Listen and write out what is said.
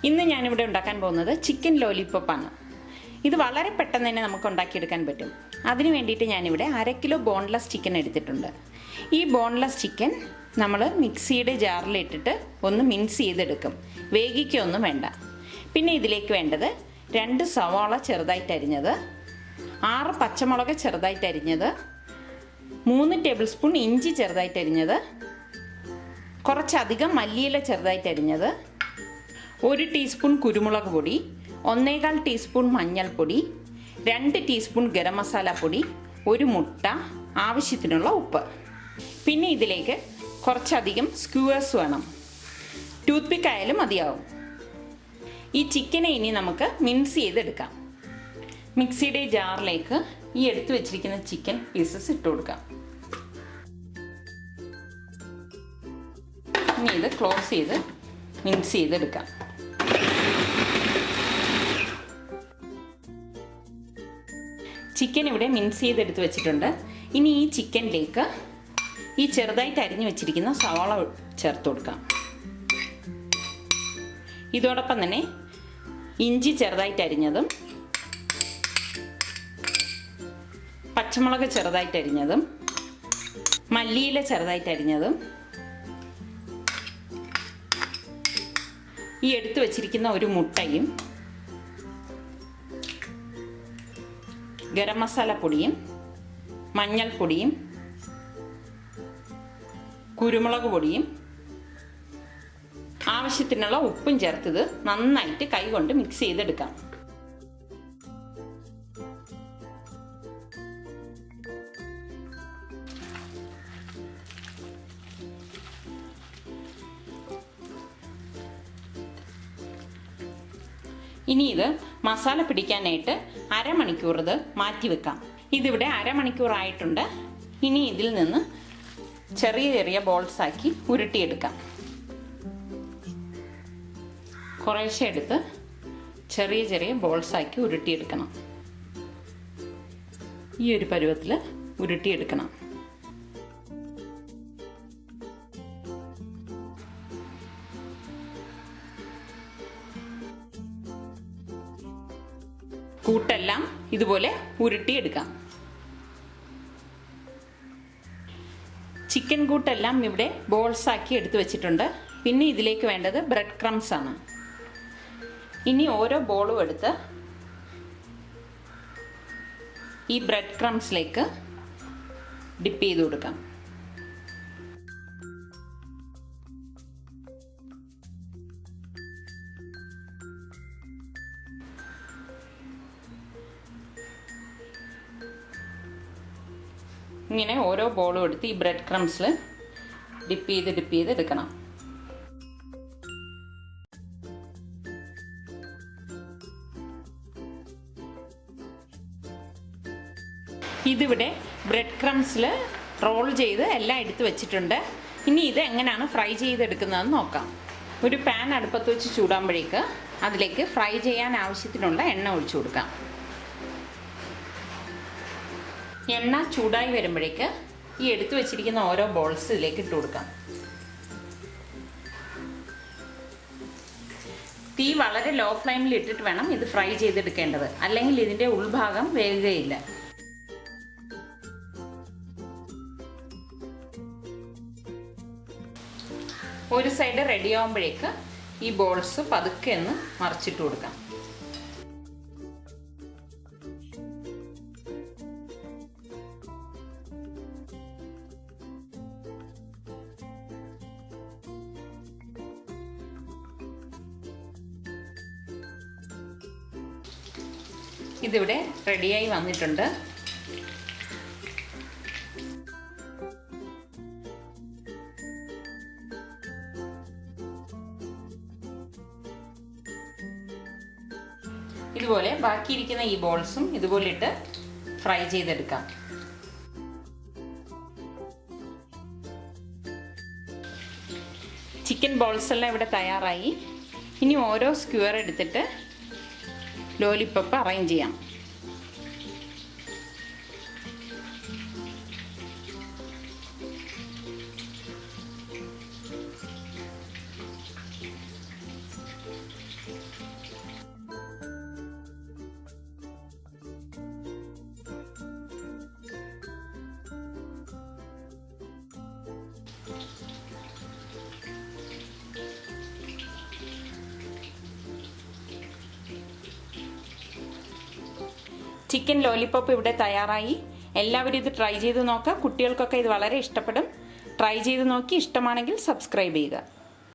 ഇന്ന് ഞാനിവിടെ ഉണ്ടാക്കാൻ പോകുന്നത് ചിക്കൻ ലോലിപോപ്പാണ്. ഇത് വളരെ പെട്ടെന്ന് തന്നെ നമുക്ക് ഉണ്ടാക്കിയെടുക്കാൻ പറ്റും. അതിന് വേണ്ടിയിട്ട് ഞാനിവിടെ 1/2 കിലോ ബോൺലെസ് ചിക്കൻ എടുത്തിട്ടുണ്ട്. ഈ ബോൺലെസ് ചിക്കൻ നമ്മൾ മിക്സിയുടെ ജാറിലിട്ടിട്ട് ഒന്ന് മിക്സ് ചെയ്തെടുക്കും. വേവിക്കൊന്നും വേണ്ട. പിന്നെ ഇതിലേക്ക് വേണ്ടത് 2 സവാള ചെറുതായിട്ട് അരിഞ്ഞത്, 6 പച്ചമുളക് ചെറുതായിട്ട് അരിഞ്ഞത്, 3 ടേബിൾ സ്പൂൺ ഇഞ്ചി ചെറുതായിട്ട് അരിഞ്ഞത്, കുറച്ചധികം മല്ലിയില ചെറുതായിട്ട് അരിഞ്ഞത്, 1 ടീസ്പൂൺ കുരുമുളക് പൊടി, 1/4 ടീസ്പൂൺ മഞ്ഞൾപ്പൊടി, 2 ടീസ്പൂൺ ഗരം മസാല പൊടി, 1 മുട്ട, ആവശ്യത്തിനുള്ള ഉപ്പ്. പിന്നെ ഇതിലേക്ക് കുറച്ചധികം സ്ക്യൂവേഴ്സ് വേണം. ടൂത്ത് പിക്ക് ആയാലും മതിയാവും. ഈ ചിക്കനെ ഇനി നമുക്ക് മിക്സ് ചെയ്തെടുക്കാം. മിക്സിയുടെ ജാറിലേക്ക് ഈ എടുത്തു വെച്ചിരിക്കുന്ന ചിക്കൻ പീസസ് ഇട്ട് കൊടുക്കാം. ഇനി ഇത് ക്ലോസ് ചെയ്ത് മിക്സ് ചെയ്തെടുക്കാം. ചിക്കൻ ഇവിടെ മിക്സ് ചെയ്തെടുത്ത് വെച്ചിട്ടുണ്ട്. ഇനി ഈ ചിക്കനിലേക്ക് ഈ ചെറുതായിട്ട് അരിഞ്ഞു വെച്ചിരിക്കുന്ന സവാള ചേർത്ത് കൊടുക്കാം. ഇതോടൊപ്പം തന്നെ ഇഞ്ചി ചെറുതായിട്ട് അരിഞ്ഞതും, പച്ചമുളക് ചെറുതായിട്ട് അരിഞ്ഞതും, മല്ലിയില ചെറുതായിട്ട് അരിഞ്ഞതും, ഈ എടുത്തു വെച്ചിരിക്കുന്ന 1 മുട്ടയും, ഗരം മസാല പൊടിയും, മഞ്ഞൾപ്പൊടിയും, കുരുമുളക് പൊടിയും, ആവശ്യത്തിനുള്ള ഉപ്പും ചേർത്തത് നന്നായിട്ട് കൈകൊണ്ട് മിക്സ് ചെയ്തെടുക്കാം. ഇനി ഇത് മസാല പിടിക്കാനായിട്ട് അരമണിക്കൂർ ഇത് മാറ്റി വെക്കാം. ഇതിവിടെ അരമണിക്കൂറായിട്ടുണ്ട്. ഇനി ഇതിൽ നിന്ന് ചെറിയ ചെറിയ ബോൾസ് ആക്കി ഉരുട്ടിയെടുക്കാം. കുറേശ്ശെ എടുത്ത് ചെറിയ ചെറിയ ബോൾസ് ആക്കി ഉരുട്ടിയെടുക്കണം. ഈ ഒരു പരുവത്തിൽ ഉരുട്ടിയെടുക്കണം. കൂട്ടെല്ലാം ഇതുപോലെ ഉരുട്ടിയെടുക്കാം. ചിക്കൻ കൂട്ടെല്ലാം ഇവിടെ ബോൾസ് ആക്കി എടുത്തു വെച്ചിട്ടുണ്ട്. പിന്നെ ഇതിലേക്ക് വേണ്ടത് ബ്രെഡ് ക്രംസ് ആണ്. ഇനി ഓരോ ബോളും എടുത്ത് ഈ ബ്രെഡ് ക്രംസിലേക്ക് ഡിപ്പ് ചെയ്ത് കൊടുക്കാം. ഇങ്ങനെ ഓരോ ബോളും എടുത്ത് ഈ ബ്രെഡ് ക്രംസിൽ ഡിപ്പ് ചെയ്ത് എടുക്കണം. ഇതിവിടെ ബ്രെഡ് ക്രംസിൽ റോൾ ചെയ്ത് എല്ലാം എടുത്ത് വെച്ചിട്ടുണ്ട്. ഇനി ഇത് എങ്ങനെയാണ് ഫ്രൈ ചെയ്തെടുക്കുന്നതെന്ന് നോക്കാം. ഒരു പാൻ അടുപ്പത്ത് വെച്ച് ചൂടാകുമ്പോഴേക്ക് അതിലേക്ക് ഫ്രൈ ചെയ്യാൻ ആവശ്യത്തിനുള്ള എണ്ണ ഒഴിച്ചു കൊടുക്കാം. എണ്ണ ചൂടായി വരുമ്പോഴേക്ക് ഈ എടുത്തു വെച്ചിരിക്കുന്ന ഓരോ ബോൾസ് ഇതിലേക്ക് ഇട്ട് കൊടുക്കാം. തീ വളരെ ലോ ഫ്ലെയിമിൽ ഇട്ടിട്ട് വേണം ഇത് ഫ്രൈ ചെയ്തെടുക്കേണ്ടത്, അല്ലെങ്കിൽ ഇതിൻ്റെ ഉൾഭാഗം വേകുകയില്ല. ഒരു സൈഡ് റെഡി ആകുമ്പോഴേക്ക് ഈ ബോൾസ് പതുക്കെ ഒന്ന് മറിച്ചിട്ട് കൊടുക്കാം. ഇതിവിടെ റെഡിയായി വന്നിട്ടുണ്ട്. ഇതുപോലെ ബാക്കിയിരിക്കുന്ന ഈ ബോൾസും ഇതുപോലെ ഇട്ട് ഫ്രൈ ചെയ്തെടുക്കാം. ചിക്കൻ ബോൾസ് എല്ലാം ഇവിടെ തയ്യാറായി. ഇനി ഓരോ സ്ക്വയർ എടുത്തിട്ട് ലോലിപോപ്പ് അറേഞ്ച് ചെയ്യാം. ചിക്കൻ ലോലിപോപ്പ് ഇവിടെ തയ്യാറായി. എല്ലാവരും ഇത് ട്രൈ ചെയ്ത് നോക്കുക. കുട്ടികൾക്കൊക്കെ ഇത് വളരെ ഇഷ്ടപ്പെടും. ട്രൈ ചെയ്ത് നോക്കി ഇഷ്ടമാണെങ്കിൽ സബ്സ്ക്രൈബ് ചെയ്യുക.